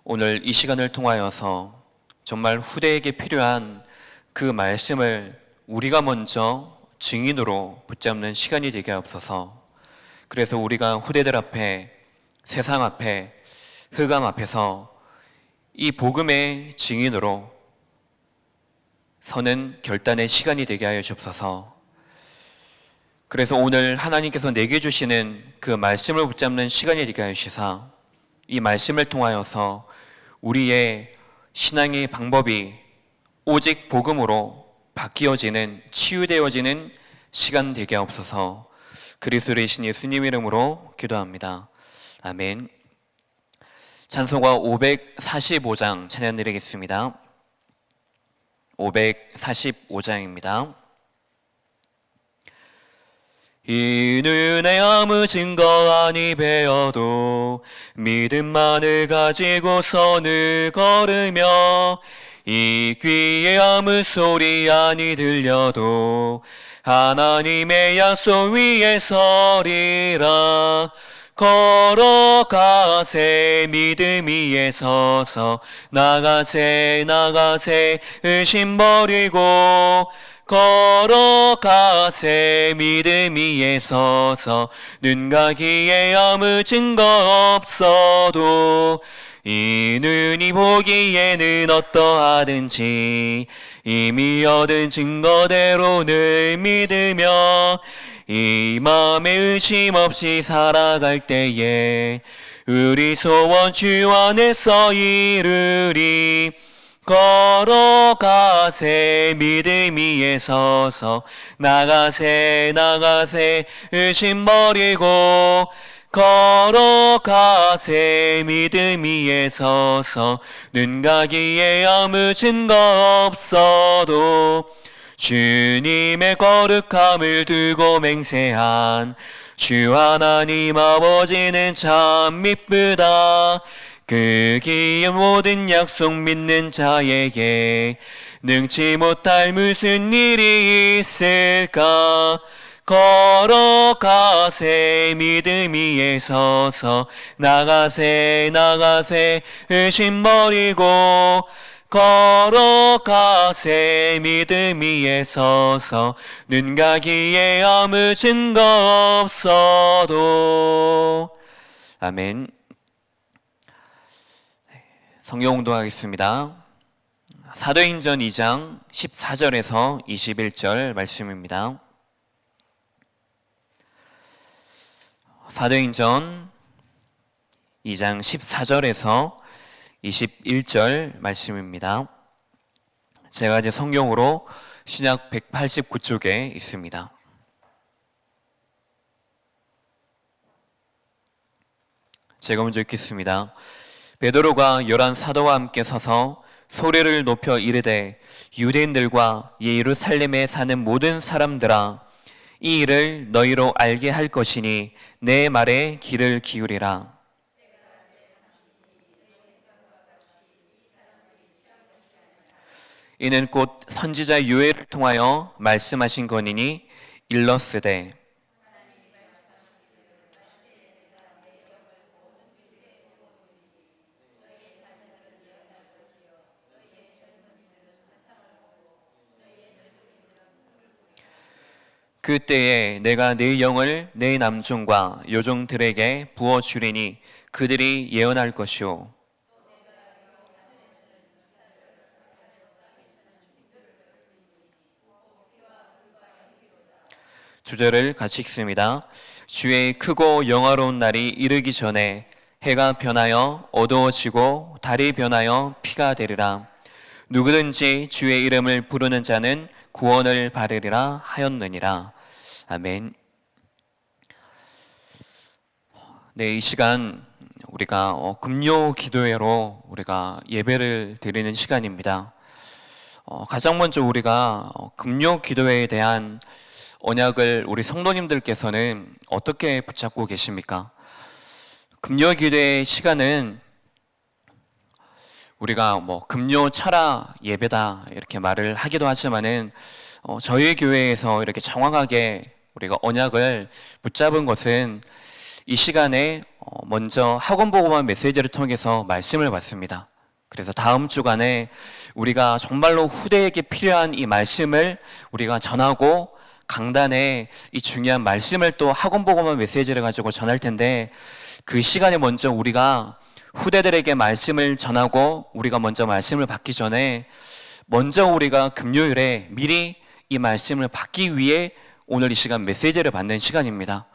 오늘 이 시간을 통하여서 정말 후대에게 필요한 그 말씀을 우리가 먼저 증인으로 붙잡는 시간이 되게 하옵소서. 그래서 우리가 후대들 앞에, 세상 앞에, 흑암 앞에서 이 복음의 증인으로 서는 결단의 시간이 되게 하여 주옵소서. 그래서 오늘 하나님께서 내게 주시는 그 말씀을 붙잡는 시간이 되게 하여 주시사 이 말씀을 통하여서 우리의 신앙의 방법이 오직 복음으로 바뀌어지는, 치유되어지는 시간 되게 하옵소서. 그리스도의 신 예수님 이름으로 기도합니다. 아멘. 찬송가 545장 찬양 드리겠습니다. 545장입니다. 이 눈에 아무 증거 아니 배어도 믿음만을 가지고 선을 걸으며 이 귀에 아무 소리 아니 들려도 하나님의 약속 위에 서리라. 걸어가세 믿음 위에 서서 나가세 의심 버리고 걸어가세 믿음 위에 서서 눈 가기에 아무 증거 없어도 이 눈이 보기에는 어떠하든지 이미 얻은 증거대로 늘 믿으며 이 마음에 의심 없이 살아갈 때에 우리 소원 주 안에서 이루리. 걸어가세 믿음 위에 서서 나가세 의심 버리고 걸어가세 믿음 위에 서서 눈 가기에 아무 증거 없어도 주님의 거룩함을 두고 맹세한 주 하나님 아버지는 참 미쁘다. 그 기은 모든 약속 믿는 자에게 능치 못할 무슨 일이 있을까. 걸어가세 믿음 위에 서서 나가세 의심 버리고 걸어가세 믿음 위에 서서 눈 가기에 아무 증거 없어도. 아멘. 성경 공독하겠습니다. 사도행전 2장 14절에서 21절 말씀입니다. 사도행전 2장 14절에서 21절 말씀입니다. 제가 이제 성경으로 신약 189쪽에 있습니다. 제가 먼저 읽겠습니다. 베드로가 11 사도와 함께 서서 소리를 높여 이르되 유대인들과 예루살렘에 사는 모든 사람들아, 이 일을 너희로 알게 할 것이니 내 말에 귀를 기울이라. 이는 곧 선지자 요엘을 통하여 말씀하신 거니니 일러스되 그때에 내가 내 영을 내 남종과 여종들에게 부어주리니 그들이 예언할 것이요 주절을 같이 읽습니다. 주의 크고 영화로운 날이 이르기 전에 해가 변하여 어두워지고 달이 변하여 피가 되리라. 누구든지 주의 이름을 부르는 자는 구원을 받으리라 하였느니라. 아멘. 네, 이 시간 우리가 금요 기도회로 우리가 예배를 드리는 시간입니다. 가장 먼저 우리가 금요 기도회에 대한 언약을 우리 성도님들께서는 어떻게 붙잡고 계십니까? 금요 기도회 시간은 우리가 금요 철야 예배다 이렇게 말을 하기도 하지만은 저희 교회에서 이렇게 정확하게 우리가 언약을 붙잡은 것은 이 시간에 먼저 학원보고만 메시지를 통해서 말씀을 받습니다. 그래서 다음 주간에 우리가 정말로 후대에게 필요한 이 말씀을 우리가 전하고 강단에 이 중요한 말씀을 또 학원보고만 메시지를 가지고 전할 텐데, 그 시간에 먼저 우리가 후대들에게 말씀을 전하고 우리가 먼저 말씀을 받기 전에 먼저 우리가 금요일에 미리 이 말씀을 받기 위해 오늘 이 시간 메시지를 받는 시간입니다.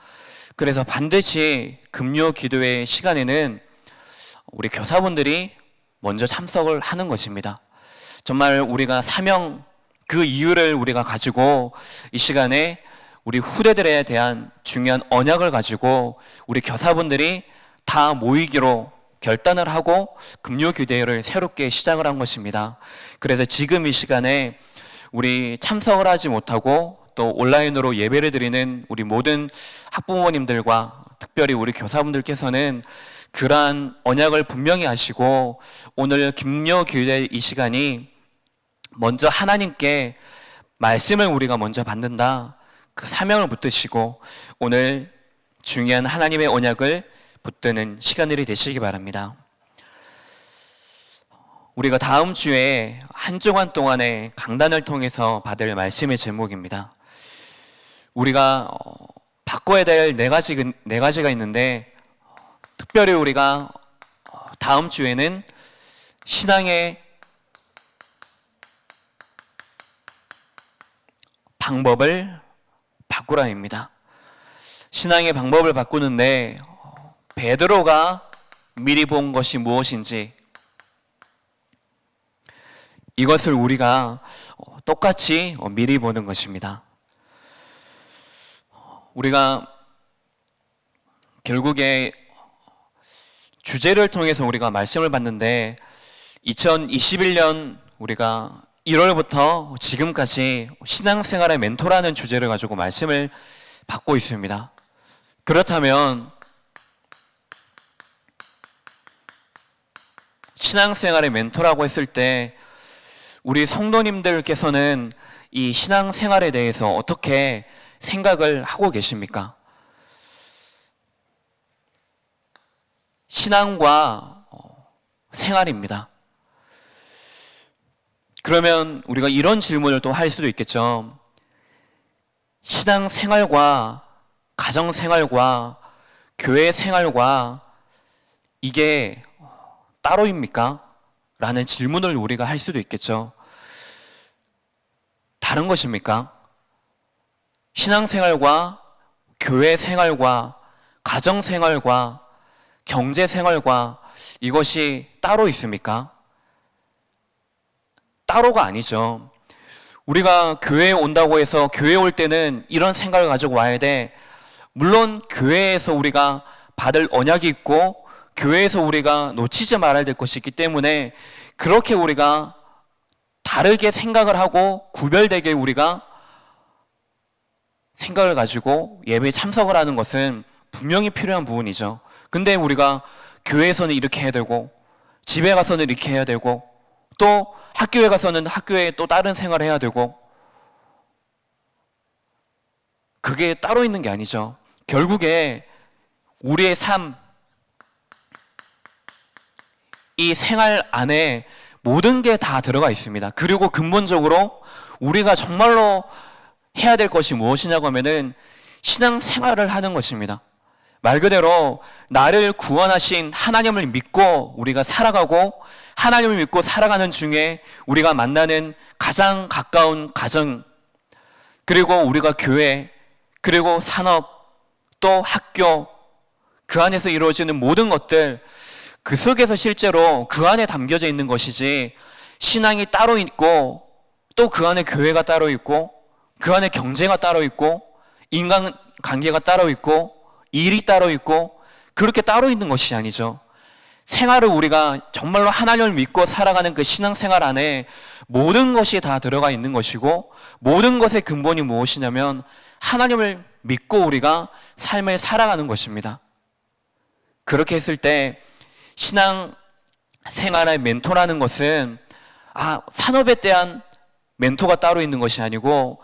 그래서 반드시 금요 기도회 시간에는 우리 교사분들이 먼저 참석을 하는 것입니다. 정말 우리가 사명, 그 이유를 우리가 가지고 이 시간에 우리 후대들에 대한 중요한 언약을 가지고 우리 교사분들이 다 모이기로 결단을 하고 금요 기도회를 새롭게 시작을 한 것입니다. 그래서 지금 이 시간에 우리 참석을 하지 못하고 또 온라인으로 예배를 드리는 우리 모든 학부모님들과 특별히 우리 교사분들께서는 그러한 언약을 분명히 하시고 오늘 금요 기도회 이 시간이 먼저 하나님께 말씀을 우리가 먼저 받는다, 그 사명을 붙드시고 오늘 중요한 하나님의 언약을 붙드는 시간들이 되시기 바랍니다. 우리가 다음 주에 한 주간 동안의 강단을 통해서 받을 말씀의 제목입니다. 우리가 바꿔야 될 네 가지가 있는데, 특별히 우리가 다음 주에는 신앙의 방법을 바꾸라입니다. 신앙의 방법을 바꾸는데 베드로가 미리 본 것이 무엇인지, 이것을 우리가 똑같이 미리 보는 것입니다. 우리가 결국에 주제를 통해서 우리가 말씀을 받는데 2021년 우리가 1월부터 지금까지 신앙생활의 멘토라는 주제를 가지고 말씀을 받고 있습니다. 그렇다면 신앙생활의 멘토라고 했을 때 우리 성도님들께서는 이 신앙생활에 대해서 어떻게 생각을 하고 계십니까? 신앙과 생활입니다. 그러면 우리가 이런 질문을 또 할 수도 있겠죠. 신앙생활과 가정생활과 교회생활과 이게 따로입니까? 라는 질문을 우리가 할 수도 있겠죠. 다른 것입니까? 신앙생활과 교회생활과 가정생활과 경제생활과 이것이 따로 있습니까? 따로가 아니죠. 우리가 교회에 온다고 해서 교회에 올 때는 이런 생각을 가지고 와야 돼. 물론 교회에서 우리가 받을 언약이 있고 교회에서 우리가 놓치지 말아야 될 것이 있기 때문에 그렇게 우리가 다르게 생각을 하고 구별되게 우리가 생각을 가지고 예배에 참석을 하는 것은 분명히 필요한 부분이죠. 근데 우리가 교회에서는 이렇게 해야 되고 집에 가서는 이렇게 해야 되고 또 학교에 가서는 학교에 또 다른 생활을 해야 되고, 그게 따로 있는 게 아니죠. 결국에 우리의 삶, 이 생활 안에 모든 게 다 들어가 있습니다. 그리고 근본적으로 우리가 정말로 해야 될 것이 무엇이냐고 하면은 신앙생활을 하는 것입니다. 말 그대로 나를 구원하신 하나님을 믿고 우리가 살아가고 하나님을 믿고 살아가는 중에 우리가 만나는 가장 가까운 가정, 그리고 우리가 교회, 그리고 산업, 또 학교, 그 안에서 이루어지는 모든 것들, 그 속에서 실제로 그 안에 담겨져 있는 것이지, 신앙이 따로 있고 또 그 안에 교회가 따로 있고 그 안에 경제가 따로 있고 인간관계가 따로 있고 일이 따로 있고 그렇게 따로 있는 것이 아니죠. 생활을 우리가 정말로 하나님을 믿고 살아가는 그 신앙생활 안에 모든 것이 다 들어가 있는 것이고, 모든 것의 근본이 무엇이냐면 하나님을 믿고 우리가 삶을 살아가는 것입니다. 그렇게 했을 때 신앙생활의 멘토라는 것은 산업에 대한 멘토가 따로 있는 것이 아니고,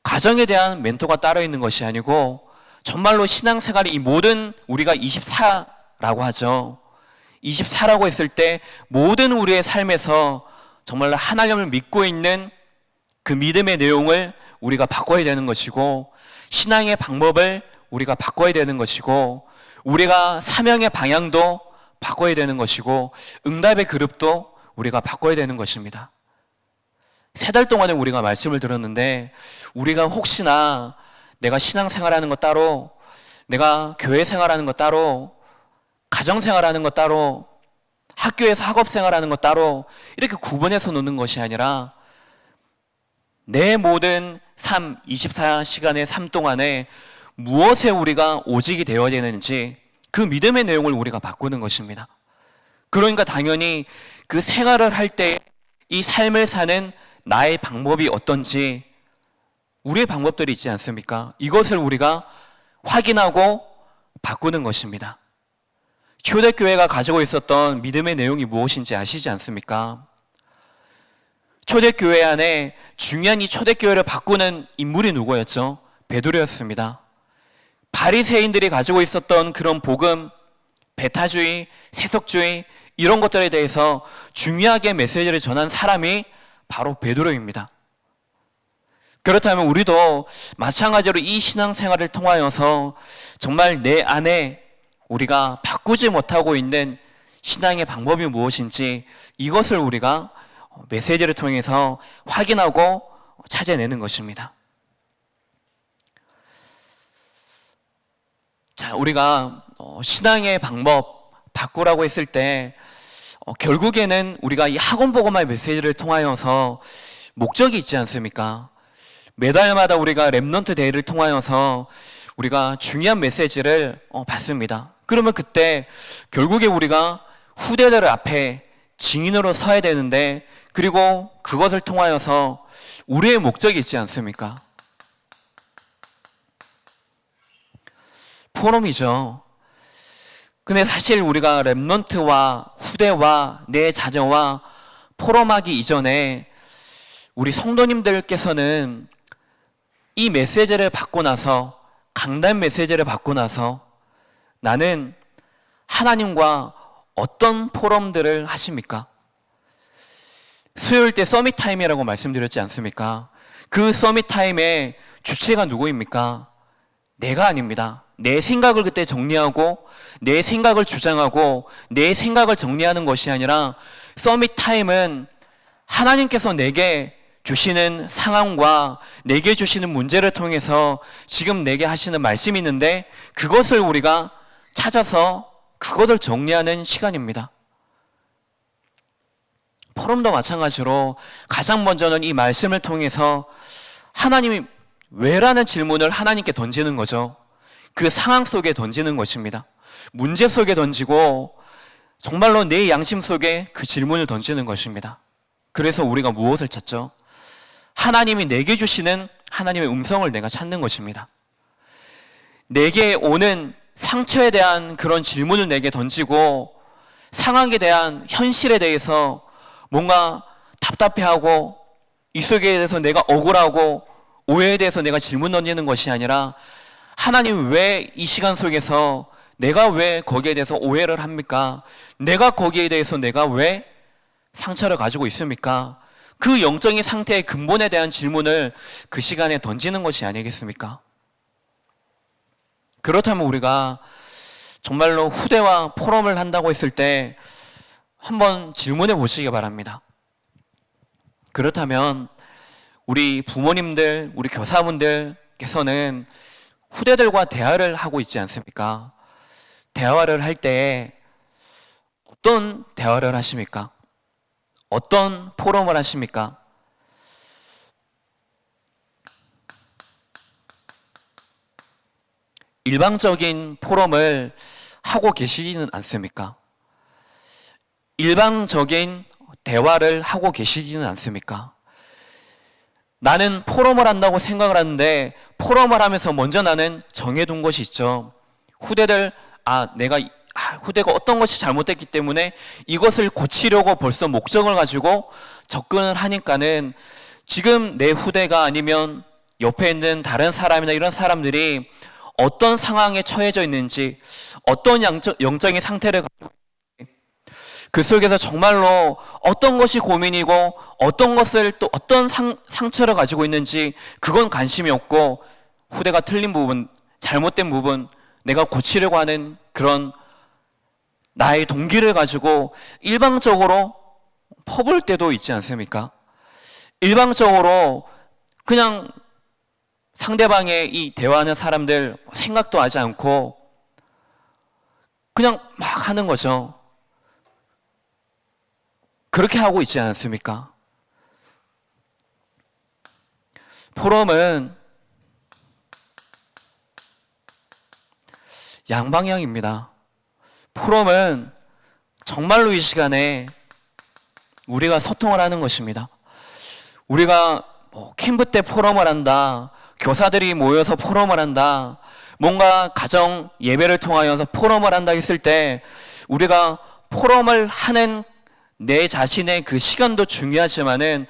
가정에 대한 멘토가 따로 있는 것이 아니고, 정말로 신앙생활이 이 모든 우리가 24라고 하죠. 24라고 했을 때 모든 우리의 삶에서 정말로 하나님을 믿고 있는 그 믿음의 내용을 우리가 바꿔야 되는 것이고, 신앙의 방법을 우리가 바꿔야 되는 것이고, 우리가 사명의 방향도 바꿔야 되는 것이고, 응답의 그룹도 우리가 바꿔야 되는 것입니다. 3달 동안에 우리가 말씀을 들었는데, 우리가 혹시나 내가 신앙생활하는 것 따로, 내가 교회 생활하는 것 따로, 가정생활하는 것 따로, 학교에서 학업생활하는 것 따로 이렇게 구분해서 놓는 것이 아니라 내 모든 삶, 24시간의 삶 동안에 무엇에 우리가 오직이 되어야 되는지 그 믿음의 내용을 우리가 바꾸는 것입니다. 그러니까 당연히 그 생활을 할 때 이 삶을 사는 나의 방법이 어떤지, 우리의 방법들이 있지 않습니까? 이것을 우리가 확인하고 바꾸는 것입니다. 초대교회가 가지고 있었던 믿음의 내용이 무엇인지 아시지 않습니까? 초대교회 안에 중요한 이 초대교회를 바꾸는 인물이 누구였죠? 베드로였습니다. 바리새인들이 가지고 있었던 그런 복음, 배타주의, 세속주의 이런 것들에 대해서 중요하게 메시지를 전한 사람이 바로 베드로입니다. 그렇다면 우리도 마찬가지로 이 신앙생활을 통하여서 정말 내 안에 우리가 바꾸지 못하고 있는 신앙의 방법이 무엇인지 이것을 우리가 메시지를 통해서 확인하고 찾아내는 것입니다. 자, 우리가 신앙의 방법 바꾸라고 했을 때 결국에는 우리가 이 학원복음화의 메시지를 통하여서 목적이 있지 않습니까? 매달마다 우리가 렘넌트 데이를 통하여서 우리가 중요한 메시지를 받습니다. 그러면 그때 결국에 우리가 후대들 앞에 증인으로 서야 되는데, 그리고 그것을 통하여서 우리의 목적이 있지 않습니까? 포럼이죠. 근데 사실 우리가 렘넌트와 후대와 내 자녀와 포럼하기 이전에 우리 성도님들께서는 이 메시지를 받고 나서, 강단 메시지를 받고 나서 나는 하나님과 어떤 포럼들을 하십니까? 수요일 때 서밋 타임이라고 말씀드렸지 않습니까? 그 서밋 타임의 주체가 누구입니까? 내가 아닙니다. 내 생각을 그때 정리하고 내 생각을 주장하고 내 생각을 정리하는 것이 아니라, 서밋 타임은 하나님께서 내게 주시는 상황과 내게 주시는 문제를 통해서 지금 내게 하시는 말씀이 있는데 그것을 우리가 찾아서 그것을 정리하는 시간입니다. 포럼도 마찬가지로 가장 먼저는 이 말씀을 통해서 하나님이 왜라는 질문을 하나님께 던지는 거죠. 그 상황 속에 던지는 것입니다. 문제 속에 던지고 정말로 내 양심 속에 그 질문을 던지는 것입니다. 그래서 우리가 무엇을 찾죠? 하나님이 내게 주시는 하나님의 음성을 내가 찾는 것입니다. 내게 오는 상처에 대한 그런 질문을 내게 던지고 상황에 대한 현실에 대해서 뭔가 답답해하고 이 속에 대해서 내가 억울하고 오해에 대해서 내가 질문 던지는 것이 아니라, 하나님 왜 이 시간 속에서 내가 왜 거기에 대해서 오해를 합니까? 내가 거기에 대해서 내가 왜 상처를 가지고 있습니까? 그 영적인 상태의 근본에 대한 질문을 그 시간에 던지는 것이 아니겠습니까? 그렇다면 우리가 정말로 후대와 포럼을 한다고 했을 때 한번 질문해 보시기 바랍니다. 그렇다면 우리 부모님들, 우리 교사분들께서는 후대들과 대화를 하고 있지 않습니까? 대화를 할 때 어떤 대화를 하십니까? 어떤 포럼을 하십니까? 일방적인 포럼을 하고 계시지는 않습니까? 일방적인 대화를 하고 계시지는 않습니까? 나는 포럼을 한다고 생각을 하는데 포럼을 하면서 먼저 나는 정해둔 것이 있죠. 후대가 어떤 것이 잘못됐기 때문에 이것을 고치려고 벌써 목적을 가지고 접근을 하니까는 지금 내 후대가 아니면 옆에 있는 다른 사람이나 이런 사람들이 어떤 상황에 처해져 있는지, 어떤 영적인 상태를 가지고 있는지, 그 속에서 정말로 어떤 것이 고민이고 어떤 것을 또 어떤 상처를 가지고 있는지 그건 관심이 없고, 후대가 틀린 부분, 잘못된 부분, 내가 고치려고 하는 그런 나의 동기를 가지고 일방적으로 퍼볼 때도 있지 않습니까? 일방적으로 그냥 상대방의 이 대화하는 사람들 생각도 하지 않고 그냥 막 하는 거죠. 그렇게 하고 있지 않습니까? 포럼은 양방향입니다. 포럼은 정말로 이 시간에 우리가 소통을 하는 것입니다. 우리가 캠프 때 포럼을 한다, 교사들이 모여서 포럼을 한다, 뭔가 가정 예배를 통하여서 포럼을 한다 했을 때 우리가 포럼을 하는 내 자신의 그 시간도 중요하지만은,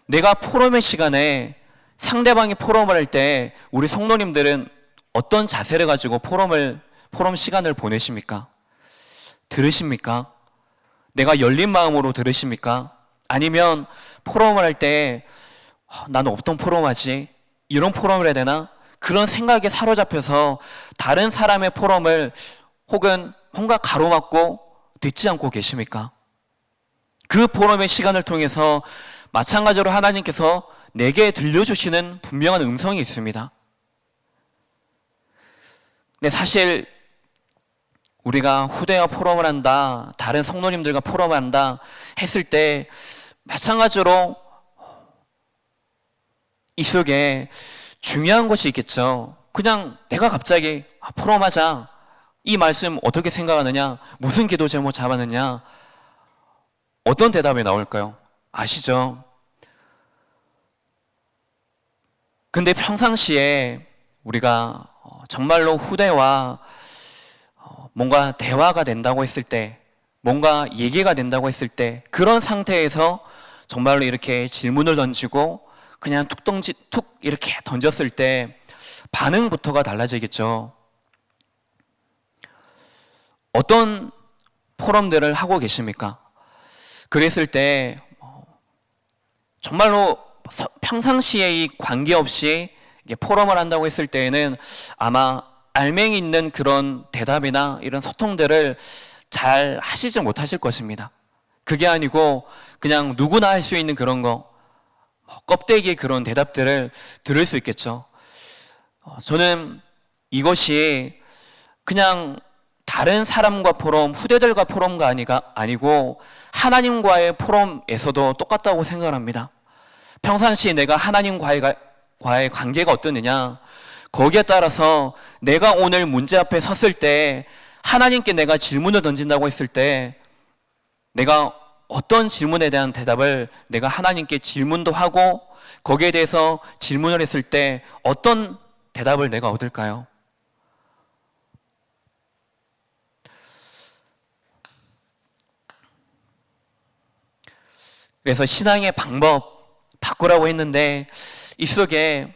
내가 포럼의 시간에 상대방이 포럼을 할 때 우리 성도님들은 어떤 자세를 가지고 포럼 시간을 보내십니까? 들으십니까? 내가 열린 마음으로 들으십니까? 아니면 포럼을 할 때 나는 어떤 포럼 하지? 이런 포럼을 해야 되나? 그런 생각에 사로잡혀서 다른 사람의 포럼을 혹은 뭔가 가로막고 듣지 않고 계십니까? 그 포럼의 시간을 통해서 마찬가지로 하나님께서 내게 들려주시는 분명한 음성이 있습니다. 근데 사실 우리가 후대와 포럼을 한다, 다른 성도님들과 포럼을 한다 했을 때 마찬가지로 이 속에 중요한 것이 있겠죠. 그냥 내가 갑자기 포럼하자, 이 말씀 어떻게 생각하느냐, 무슨 기도 제목 잡았느냐, 어떤 대답이 나올까요? 아시죠? 근데 평상시에 우리가 정말로 후대와 뭔가 대화가 된다고 했을 때, 뭔가 얘기가 된다고 했을 때, 그런 상태에서 정말로 이렇게 질문을 던지고 그냥 툭 이렇게 던졌을 때 반응부터가 달라지겠죠. 어떤 포럼들을 하고 계십니까? 그랬을 때 정말로 평상시에 이 관계없이 포럼을 한다고 했을 때에는 아마 알맹이 있는 그런 대답이나 이런 소통들을 잘 하시지 못하실 것입니다. 그게 아니고 그냥 누구나 할 수 있는 그런 거, 껍데기의 그런 대답들을 들을 수 있겠죠. 저는 이것이 그냥 다른 사람과 포럼, 후대들과 포럼가 아니고 하나님과의 포럼에서도 똑같다고 생각을 합니다. 평상시에 내가 하나님과의 관계가 어떠느냐, 거기에 따라서 내가 오늘 문제 앞에 섰을 때 하나님께 내가 질문을 던진다고 했을 때 내가 어떤 질문에 대한 대답을 내가 하나님께 질문도 하고 거기에 대해서 질문을 했을 때 어떤 대답을 내가 얻을까요? 그래서 신앙의 방법 바꾸라고 했는데 이 속에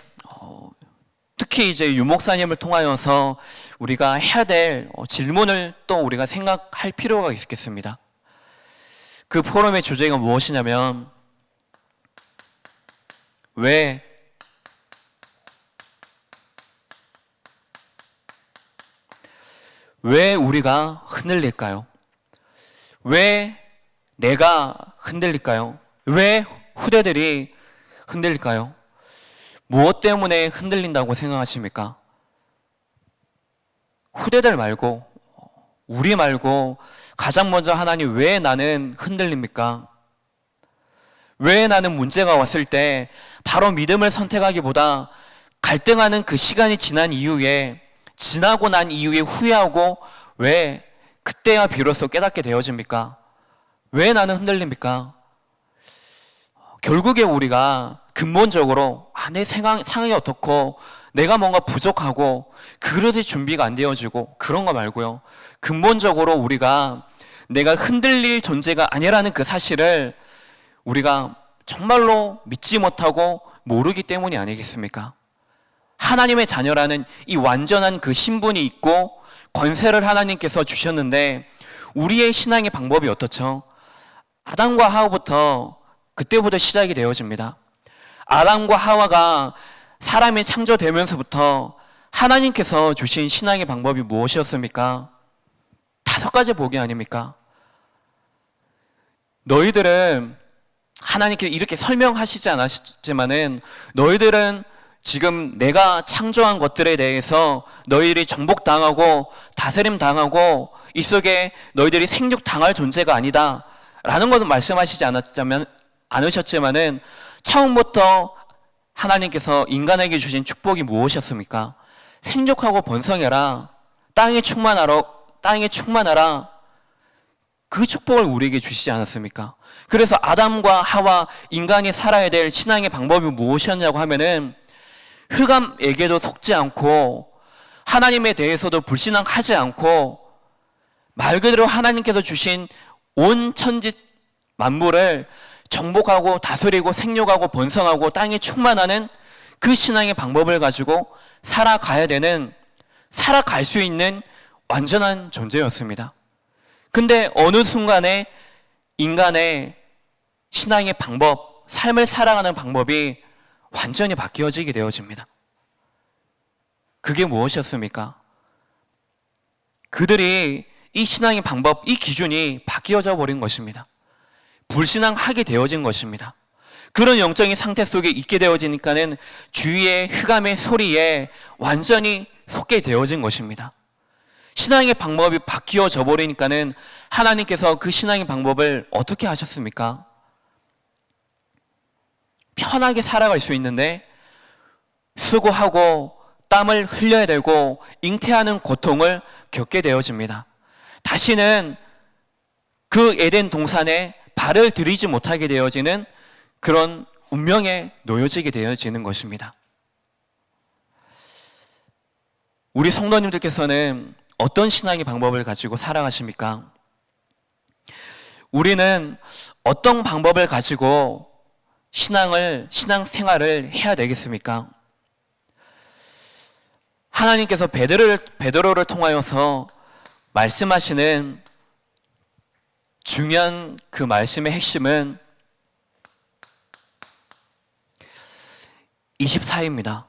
특히 이제 유목사님을 통하여서 우리가 해야 될 질문을 또 우리가 생각할 필요가 있겠습니다. 그 포럼의 주제가 무엇이냐면 왜 우리가 흔들릴까요? 왜 내가 흔들릴까요? 왜 후대들이 흔들릴까요? 무엇 때문에 흔들린다고 생각하십니까? 후대들 말고, 우리 말고 가장 먼저 하나님, 왜 나는 흔들립니까? 왜 나는 문제가 왔을 때 바로 믿음을 선택하기보다 갈등하는 그 시간이 지나고 난 이후에 후회하고 왜 그때야 비로소 깨닫게 되어집니까? 왜 나는 흔들립니까? 결국에 우리가 근본적으로 내 상황이 어떻고 내가 뭔가 부족하고 그릇의 준비가 안 되어지고 그런 거 말고요. 근본적으로 우리가 내가 흔들릴 존재가 아니라는 그 사실을 우리가 정말로 믿지 못하고 모르기 때문이 아니겠습니까? 하나님의 자녀라는 이 완전한 그 신분이 있고 권세를 하나님께서 주셨는데 우리의 신앙의 방법이 어떻죠? 아담과 하와부터 그때부터 시작이 되어집니다. 아담과 하와가 사람이 창조되면서부터 하나님께서 주신 신앙의 방법이 무엇이었습니까? 5가지 복이 아닙니까? 너희들은 하나님께서 이렇게 설명하시지 않았지만은 너희들은 지금 내가 창조한 것들에 대해서 너희들이 정복당하고 다스림당하고 이 속에 너희들이 생육당할 존재가 아니다 라는 것은 말씀하시지 않으셨지만은 처음부터 하나님께서 인간에게 주신 축복이 무엇이었습니까? 생육하고 번성해라, 땅에 충만하라, 그 축복을 우리에게 주시지 않았습니까? 그래서 아담과 하와 인간이 살아야 될 신앙의 방법이 무엇이었냐고 하면은 흑암에게도 속지 않고 하나님에 대해서도 불신앙하지 않고 말 그대로 하나님께서 주신 온 천지 만물을 정복하고 다스리고 생육하고 번성하고 땅에 충만하는 그 신앙의 방법을 가지고 살아갈 수 있는 완전한 존재였습니다. 근데 어느 순간에 인간의 신앙의 방법, 삶을 살아가는 방법이 완전히 바뀌어지게 되어집니다. 그게 무엇이었습니까? 그들이 이 신앙의 방법, 이 기준이 바뀌어져 버린 것입니다. 불신앙하게 되어진 것입니다. 그런 영적인 상태 속에 있게 되어지니까는 주위의 흑암의 소리에 완전히 속게 되어진 것입니다. 신앙의 방법이 바뀌어져 버리니까는 하나님께서 그 신앙의 방법을 어떻게 하셨습니까? 편하게 살아갈 수 있는데 수고하고 땀을 흘려야 되고 잉태하는 고통을 겪게 되어집니다. 다시는 그 에덴 동산에 발을 들이지 못하게 되어지는 그런 운명에 놓여지게 되어지는 것입니다. 우리 성도님들께서는 어떤 신앙의 방법을 가지고 살아가십니까? 우리는 어떤 방법을 가지고 신앙생활을 해야 되겠습니까? 하나님께서 베드로를 통하여서 말씀하시는 중요한 그 말씀의 핵심은 24입니다.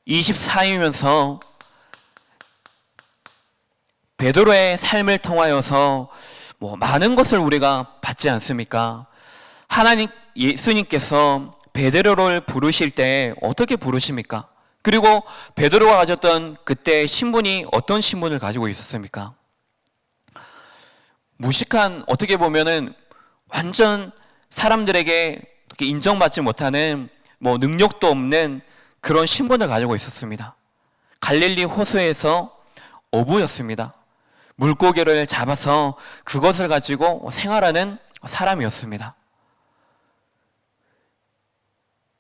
24이면서 베드로의 삶을 통하여서 많은 것을 우리가 받지 않습니까? 예수님께서 베드로를 부르실 때 어떻게 부르십니까? 그리고 베드로가 가졌던 그때의 신분이 어떤 신분을 가지고 있었습니까? 무식한, 어떻게 보면은 완전 사람들에게 인정받지 못하는 능력도 없는 그런 신분을 가지고 있었습니다. 갈릴리 호수에서 어부였습니다. 물고기를 잡아서 그것을 가지고 생활하는 사람이었습니다.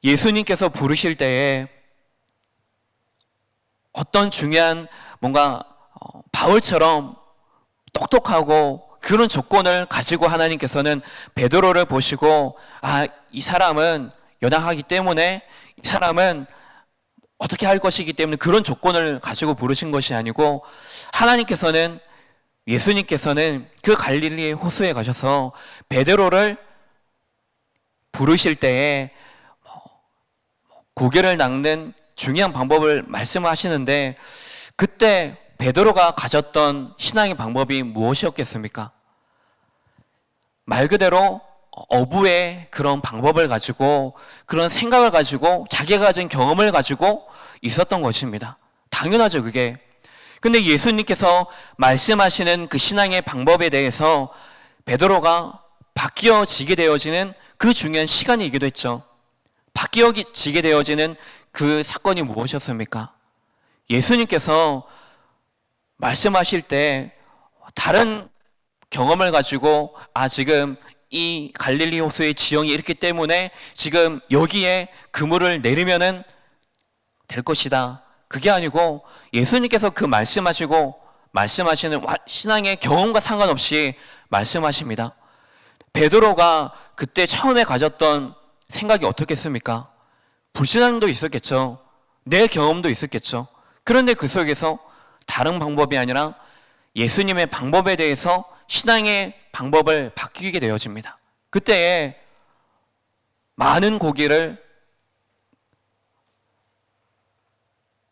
예수님께서 부르실 때에 어떤 중요한 바울처럼 똑똑하고 그런 조건을 가지고 하나님께서는 베드로를 보시고 이 사람은 연약하기 때문에 이 사람은 어떻게 할 것이기 때문에 그런 조건을 가지고 부르신 것이 아니고 예수님께서는 그 갈릴리의 호수에 가셔서 베드로를 부르실 때에 고개를 낚는 중요한 방법을 말씀하시는데 그때 베드로가 가졌던 신앙의 방법이 무엇이었겠습니까? 말 그대로 어부의 그런 방법을 가지고 그런 생각을 가지고 자기가 가진 경험을 가지고 있었던 것입니다. 당연하죠, 그게. 근데 예수님께서 말씀하시는 그 신앙의 방법에 대해서 베드로가 바뀌어지게 되어지는 그 중요한 시간이기도 했죠. 바뀌어지게 되어지는 그 사건이 무엇이었습니까? 예수님께서 말씀하실 때 다른 경험을 가지고 지금 이 갈릴리 호수의 지형이 이렇기 때문에 지금 여기에 그물을 내리면은 될 것이다. 그게 아니고 예수님께서 그 말씀하시는 신앙의 경험과 상관없이 말씀하십니다. 베드로가 그때 처음에 가졌던 생각이 어떻겠습니까? 불신앙도 있었겠죠. 내 경험도 있었겠죠. 그런데 그 속에서 다른 방법이 아니라 예수님의 방법에 대해서 신앙의 방법을 바뀌게 되어집니다. 그때에 많은 고기를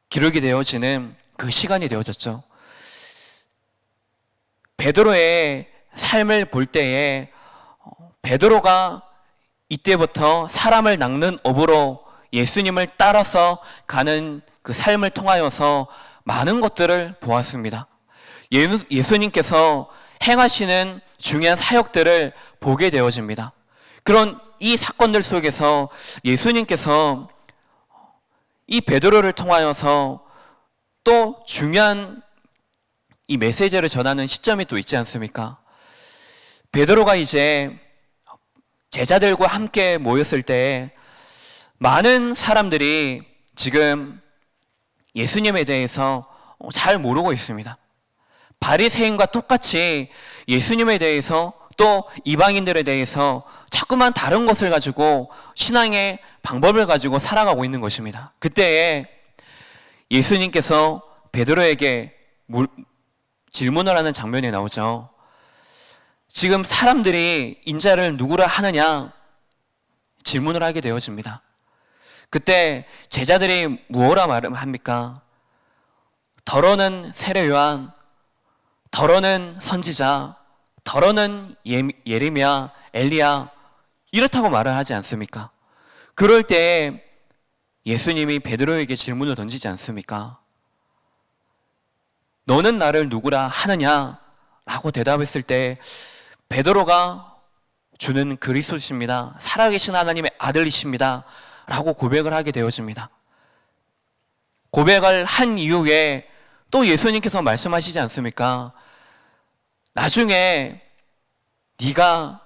기르게 되어지는 그 시간이 되어졌죠. 베드로의 삶을 볼 때에 베드로가 이때부터 사람을 낚는 업으로 예수님을 따라서 가는 그 삶을 통하여서 많은 것들을 보았습니다. 예수님께서 행하시는 중요한 사역들을 보게 되어집니다. 그런 이 사건들 속에서 예수님께서 이 베드로를 통하여서 또 중요한 이 메시지를 전하는 시점이 또 있지 않습니까? 베드로가 이제 제자들과 함께 모였을 때 많은 사람들이 지금 예수님에 대해서 잘 모르고 있습니다. 바리새인과 똑같이 예수님에 대해서 또 이방인들에 대해서 자꾸만 다른 것을 가지고 신앙의 방법을 가지고 살아가고 있는 것입니다. 그때에 예수님께서 베드로에게 질문을 하는 장면이 나오죠. 지금 사람들이 인자를 누구라 하느냐 질문을 하게 되어집니다. 그때 제자들이 무엇라 말을 합니까? 더러는 세례 요한, 더러는 선지자, 더러는 예레미야, 엘리야 이렇다고 말을 하지 않습니까? 그럴 때 예수님이 베드로에게 질문을 던지지 않습니까? 너는 나를 누구라 하느냐? 라고 대답했을 때 베드로가 주는 그리스도십니다. 살아계신 하나님의 아들이십니다. 라고 고백을 하게 되어집니다. 고백을 한 이후에 또 예수님께서 말씀하시지 않습니까? 나중에 네가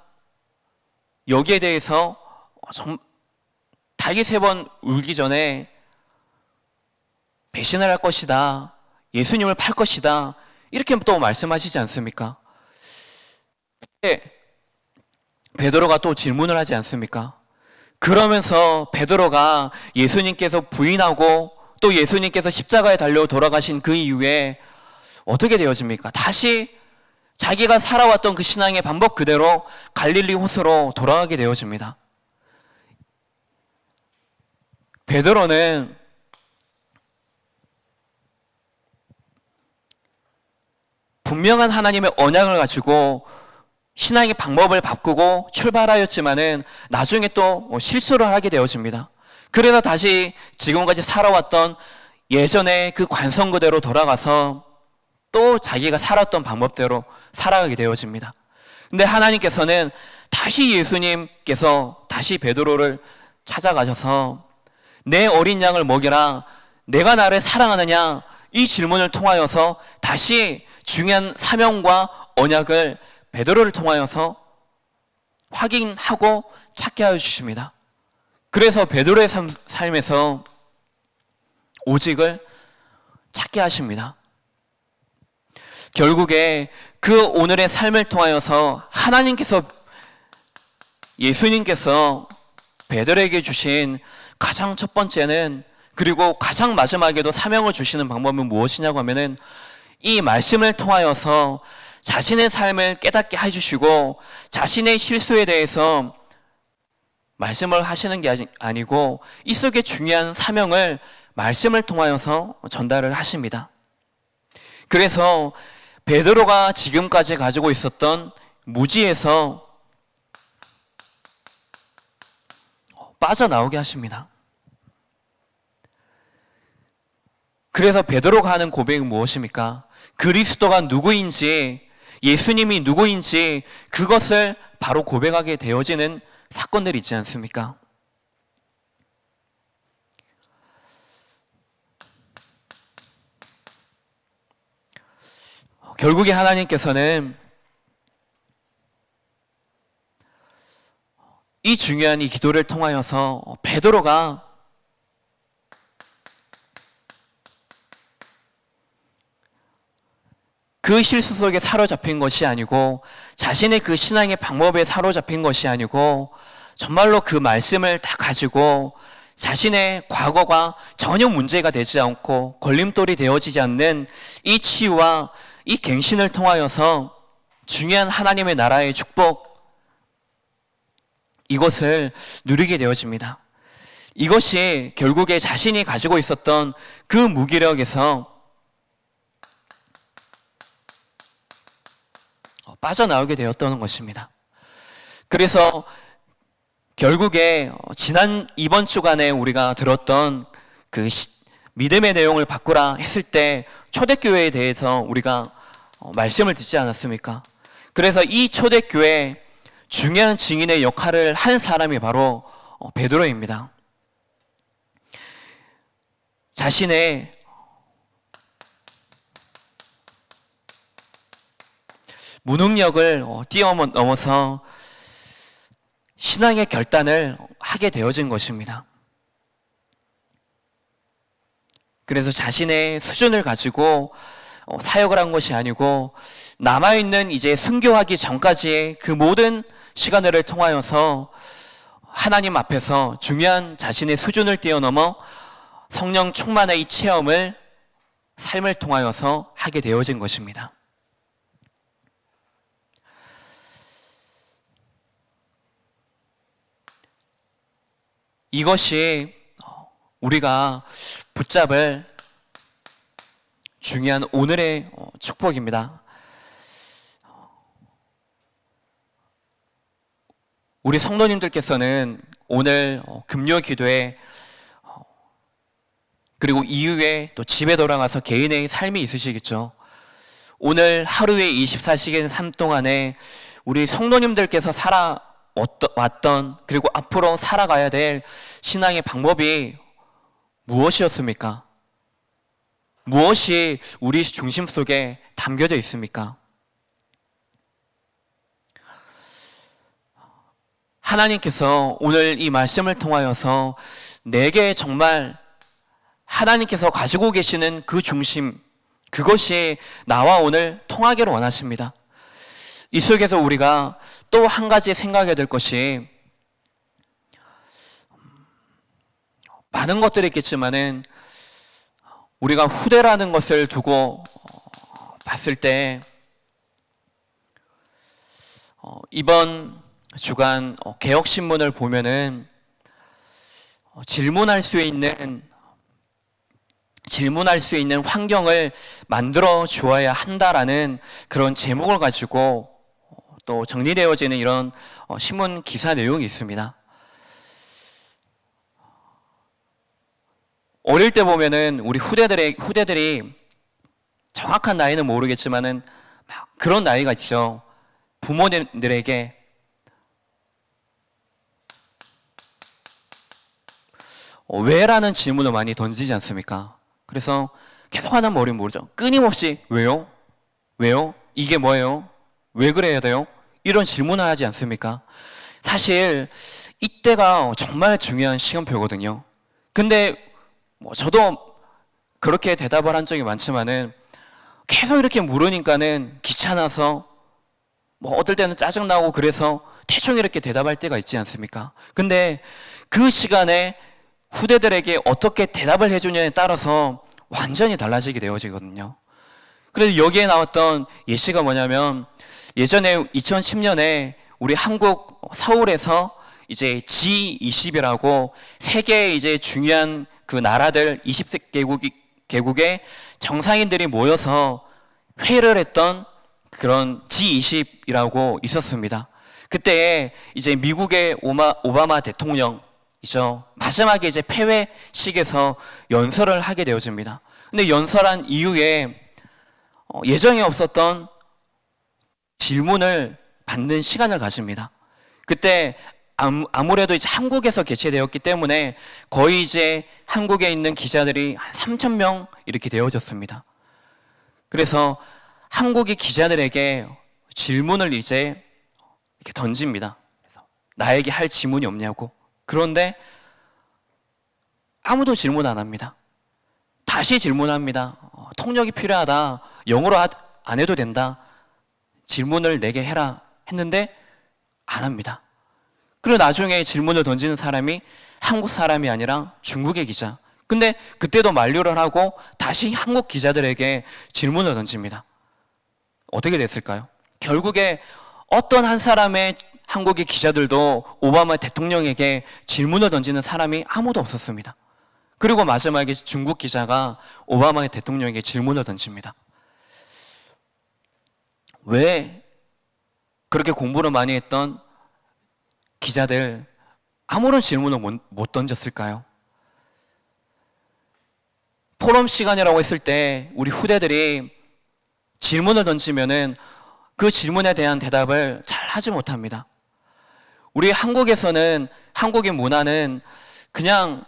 여기에 대해서 닭이 3번 울기 전에 배신을 할 것이다. 예수님을 팔 것이다. 이렇게 또 말씀하시지 않습니까? 베드로가 또 질문을 하지 않습니까? 그러면서 베드로가 예수님께서 부인하고 또 예수님께서 십자가에 달려 돌아가신 그 이후에 어떻게 되어집니까? 다시 자기가 살아왔던 그 신앙의 방법 그대로 갈릴리 호수로 돌아가게 되어집니다. 베드로는 분명한 하나님의 언약을 가지고 신앙의 방법을 바꾸고 출발하였지만은 나중에 또 실수를 하게 되어집니다. 그래서 다시 지금까지 살아왔던 예전의 그 관성 그대로 돌아가서 또 자기가 살았던 방법대로 살아가게 되어집니다. 근데 하나님께서는 다시 예수님께서 다시 베드로를 찾아가셔서 내 어린 양을 먹이라 내가 나를 사랑하느냐 이 질문을 통하여서 다시 중요한 사명과 언약을 베드로를 통하여서 확인하고 찾게 하여 주십니다. 그래서 베드로의 삶에서 오직을 찾게 하십니다. 결국에 그 오늘의 삶을 통하여서 하나님께서 예수님께서 베드로에게 주신 가장 첫 번째는 그리고 가장 마지막에도 사명을 주시는 방법은 무엇이냐고 하면은 이 말씀을 통하여서 자신의 삶을 깨닫게 해주시고 자신의 실수에 대해서 말씀을 하시는 게 아니고 이 속에 중요한 사명을 말씀을 통하여서 전달을 하십니다. 그래서 베드로가 지금까지 가지고 있었던 무지에서 빠져나오게 하십니다. 그래서 베드로가 하는 고백은 무엇입니까? 그리스도가 누구인지, 예수님이 누구인지 그것을 바로 고백하게 되어지는 사건들이 있지 않습니까? 결국에 하나님께서는 이 중요한 이 기도를 통하여서 베드로가 그 실수 속에 사로잡힌 것이 아니고 자신의 그 신앙의 방법에 사로잡힌 것이 아니고 정말로 그 말씀을 다 가지고 자신의 과거가 전혀 문제가 되지 않고 걸림돌이 되어지지 않는 이 치유와 이 갱신을 통하여서 중요한 하나님의 나라의 축복, 이것을 누리게 되어집니다. 이것이 결국에 자신이 가지고 있었던 그 무기력에서 빠져나오게 되었던 것입니다. 그래서 결국에 이번 주간에 우리가 들었던 그 믿음의 내용을 바꾸라 했을 때 초대교회에 대해서 우리가 말씀을 듣지 않았습니까? 그래서 이 초대교회 중요한 증인의 역할을 한 사람이 바로 베드로입니다. 자신의 무능력을 뛰어넘어서 신앙의 결단을 하게 되어진 것입니다. 그래서 자신의 수준을 가지고 사역을 한 것이 아니고 남아있는 이제 순교하기 전까지의 그 모든 시간을 통하여서 하나님 앞에서 중요한 자신의 수준을 뛰어넘어 성령 충만의 이 체험을 삶을 통하여서 하게 되어진 것입니다. 이것이 우리가 붙잡을 중요한 오늘의 축복입니다. 우리 성도님들께서는 오늘 금요 기도에 그리고 이후에 또 집에 돌아가서 개인의 삶이 있으시겠죠. 오늘 하루의 24시간 삶 동안에 우리 성도님들께서 살아왔던 그리고 앞으로 살아가야 될 신앙의 방법이 무엇이었습니까? 무엇이 우리 중심 속에 담겨져 있습니까? 하나님께서 오늘 이 말씀을 통하여서 내게 정말 하나님께서 가지고 계시는 그 중심, 그것이 나와 오늘 통하기를 원하십니다. 이 속에서 우리가 또 한 가지 생각해야 될 것이 많은 것들이 있겠지만은 우리가 후대라는 것을 두고 봤을 때 이번 주간 개혁신문을 보면은 질문할 수 있는 환경을 만들어 주어야 한다라는 그런 제목을 가지고 또 정리되어지는 이런 신문 기사 내용이 있습니다. 어릴 때 보면은 우리 후대들이 정확한 나이는 모르겠지만은 막 그런 나이가 있죠. 부모님들에게 왜라는 질문을 많이 던지지 않습니까? 그래서 계속 하는 머리는 모르죠. 끊임없이 왜요? 왜요? 이게 뭐예요? 왜 그래야 돼요? 이런 질문을 하지 않습니까? 사실 이때가 정말 중요한 시간표거든요. 근데 저도 그렇게 대답을 한 적이 많지만은 계속 이렇게 물으니까는 귀찮아서 어떨 때는 짜증나고 그래서 대충 이렇게 대답할 때가 있지 않습니까? 근데 그 시간에 후대들에게 어떻게 대답을 해주냐에 따라서 완전히 달라지게 되어지거든요. 그래서 여기에 나왔던 예시가 뭐냐면 예전에 2010년에 우리 한국 서울에서 이제 G20이라고 세계의 이제 중요한 그 나라들 20개국의 정상인들이 모여서 회의를 했던 그런 G20이라고 있었습니다. 그때 이제 미국의 오바마 대통령이죠. 마지막에 이제 폐회식에서 연설을 하게 되어집니다. 근데 연설한 이후에 예정에 없었던 질문을 받는 시간을 가집니다. 그때 아무래도 이제 한국에서 개최되었기 때문에 거의 이제 한국에 있는 기자들이 한 3,000명 이렇게 되어졌습니다. 그래서 한국의 기자들에게 질문을 이제 이렇게 던집니다. 그래서 나에게 할 질문이 없냐고. 그런데 아무도 질문 안 합니다. 다시 질문합니다. 통역이 필요하다. 영어로 안 해도 된다. 질문을 내게 해라 했는데 안 합니다. 그리고 나중에 질문을 던지는 사람이 한국 사람이 아니라 중국의 기자. 근데 그때도 만류를 하고 다시 한국 기자들에게 질문을 던집니다. 어떻게 됐을까요? 결국에 어떤 한 사람의 한국의 기자들도 오바마 대통령에게 질문을 던지는 사람이 아무도 없었습니다. 그리고 마지막에 중국 기자가 오바마 대통령에게 질문을 던집니다. 왜 그렇게 공부를 많이 했던 기자들 아무런 질문을 못 던졌을까요? 포럼 시간이라고 했을 때 우리 후대들이 질문을 던지면은 그 질문에 대한 대답을 잘 하지 못합니다. 우리 한국에서는, 한국의 문화는 그냥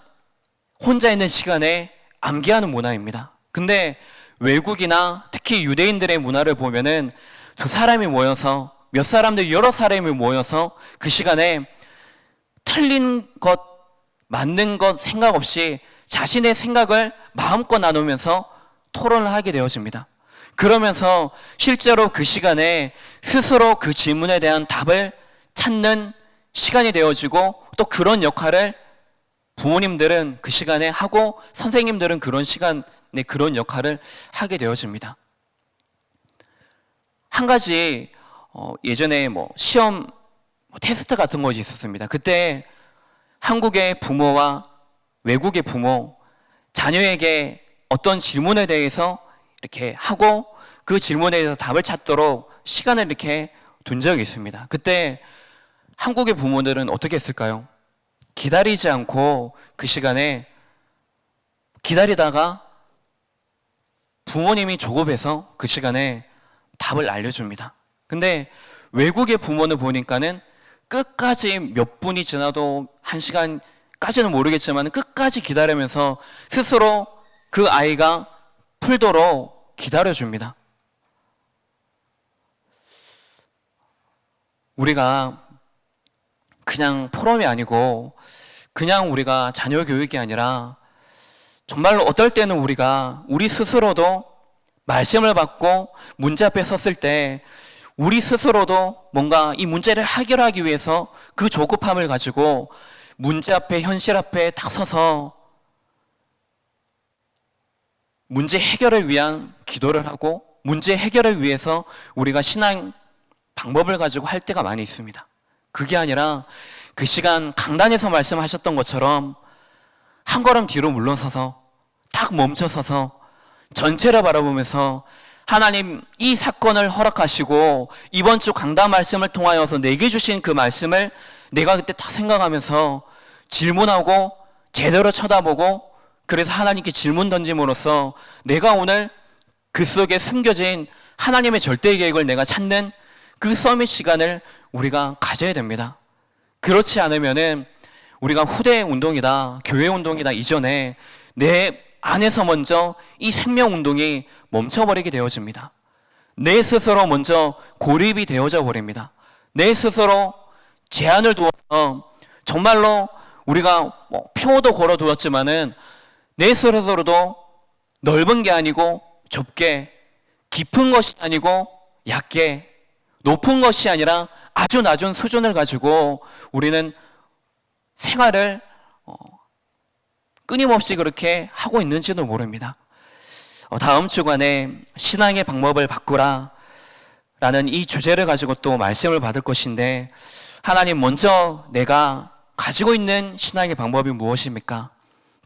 혼자 있는 시간에 암기하는 문화입니다. 근데 외국이나 특히 유대인들의 문화를 보면은 두 사람이 모여서, 몇 사람들, 여러 사람이 모여서 그 시간에 틀린 것, 맞는 것 생각 없이 자신의 생각을 마음껏 나누면서 토론을 하게 되어집니다. 그러면서 실제로 그 시간에 스스로 그 질문에 대한 답을 찾는 시간이 되어지고, 또 그런 역할을 부모님들은 그 시간에 하고 선생님들은 그런 시간에 그런 역할을 하게 되어집니다. 한 가지 예전에 시험 테스트 같은 것이 있었습니다. 그때 한국의 부모와 외국의 부모, 자녀에게 어떤 질문에 대해서 이렇게 하고 그 질문에 대해서 답을 찾도록 시간을 이렇게 둔 적이 있습니다. 그때 한국의 부모들은 어떻게 했을까요? 기다리지 않고 그 시간에 기다리다가 부모님이 조급해서 그 시간에 답을 알려줍니다. 근데 외국의 부모는 보니까는 끝까지 몇 분이 지나도 한 시간까지는 모르겠지만 끝까지 기다리면서 스스로 그 아이가 풀도록 기다려줍니다. 우리가 그냥 포럼이 아니고 그냥 우리가 자녀 교육이 아니라 정말로 어떨 때는 우리 스스로도 말씀을 받고 문제 앞에 섰을 때 우리 스스로도 뭔가 이 문제를 해결하기 위해서 그 조급함을 가지고 문제 앞에, 현실 앞에 딱 서서 문제 해결을 위한 기도를 하고 문제 해결을 위해서 우리가 신앙 방법을 가지고 할 때가 많이 있습니다. 그게 아니라 그 시간 강단에서 말씀하셨던 것처럼 한 걸음 뒤로 물러서서 딱 멈춰서서 전체를 바라보면서 하나님, 이 사건을 허락하시고 이번 주 강단 말씀을 통하여서 내게 주신 그 말씀을 내가 그때 딱 생각하면서 질문하고 제대로 쳐다보고, 그래서 하나님께 질문 던짐으로써 내가 오늘 그 속에 숨겨진 하나님의 절대 계획을 내가 찾는 그 서밋 시간을 우리가 가져야 됩니다. 그렇지 않으면은 우리가 후대 운동이다, 교회 운동이다 이전에 내 안에서 먼저 이 생명 운동이 멈춰버리게 되어집니다. 내 스스로 먼저 고립이 되어져 버립니다. 내 스스로 제한을 두어서 정말로 우리가 표도 걸어두었지만은 내 스스로도 넓은 게 아니고 좁게, 깊은 것이 아니고 얕게, 높은 것이 아니라 아주 낮은 수준을 가지고 우리는 생활을 끊임없이 그렇게 하고 있는지도 모릅니다. 다음 주간에 신앙의 방법을 바꾸라 라는 이 주제를 가지고 또 말씀을 받을 것인데, 하나님, 먼저 내가 가지고 있는 신앙의 방법이 무엇입니까?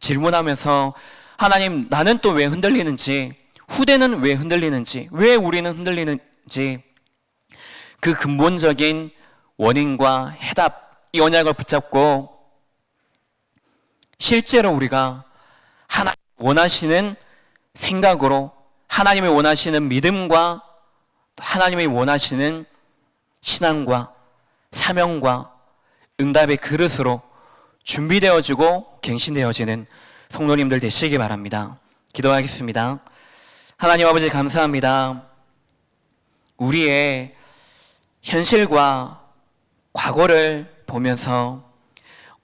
질문하면서 하나님, 나는 또 왜 흔들리는지, 후대는 왜 흔들리는지, 왜 우리는 흔들리는지, 그 근본적인 원인과 해답, 이 언약을 붙잡고 실제로 우리가 하나님 원하시는 생각으로, 하나님이 원하시는 믿음과 하나님이 원하시는 신앙과 사명과 응답의 그릇으로 준비되어지고 갱신되어지는 성도님들 되시기 바랍니다. 기도하겠습니다. 하나님 아버지, 감사합니다. 우리의 현실과 과거를 보면서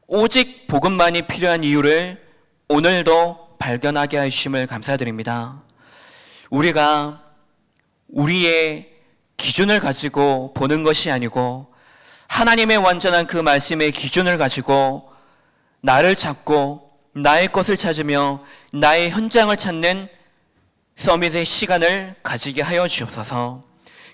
오직 복음만이 필요한 이유를 오늘도 발견하게 하심을 감사드립니다. 우리가 우리의 기준을 가지고 보는 것이 아니고 하나님의 완전한 그 말씀의 기준을 가지고 나를 찾고 나의 것을 찾으며 나의 현장을 찾는 서밋의 시간을 가지게 하여 주옵소서.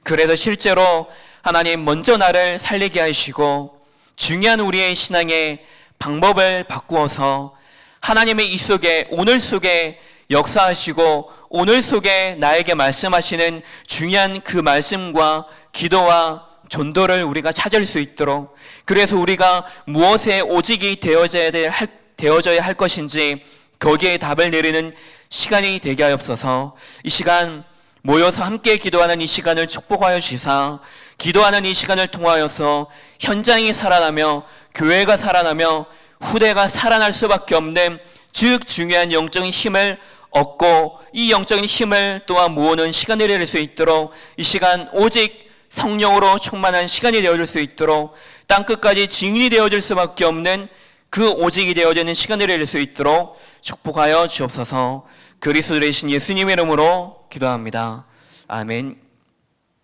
그래서 실제로 하나님 먼저 나를 살리게 하시고 중요한 우리의 신앙의 방법을 바꾸어서 하나님의 이 속에 오늘 속에 역사하시고 오늘 속에 나에게 말씀하시는 중요한 그 말씀과 기도와 전도를 우리가 찾을 수 있도록, 그래서 우리가 무엇에 오직이 되어져야 할 것인지 거기에 답을 내리는 시간이 되게 하옵소서. 이 시간 모여서 함께 기도하는 이 시간을 축복하여 주시사 기도하는 이 시간을 통하여서 현장이 살아나며 교회가 살아나며 후대가 살아날 수밖에 없는 즉 중요한 영적인 힘을 얻고 이 영적인 힘을 또한 모으는 시간이 될 수 있도록 이 시간 오직 성령으로 충만한 시간이 되어질 수 있도록 땅끝까지 증인이 되어질 수밖에 없는 그 오직이 되어지는 시간이 될 수 있도록 축복하여 주옵소서. 그리스도 되신 예수님의 이름으로 기도합니다. 아멘.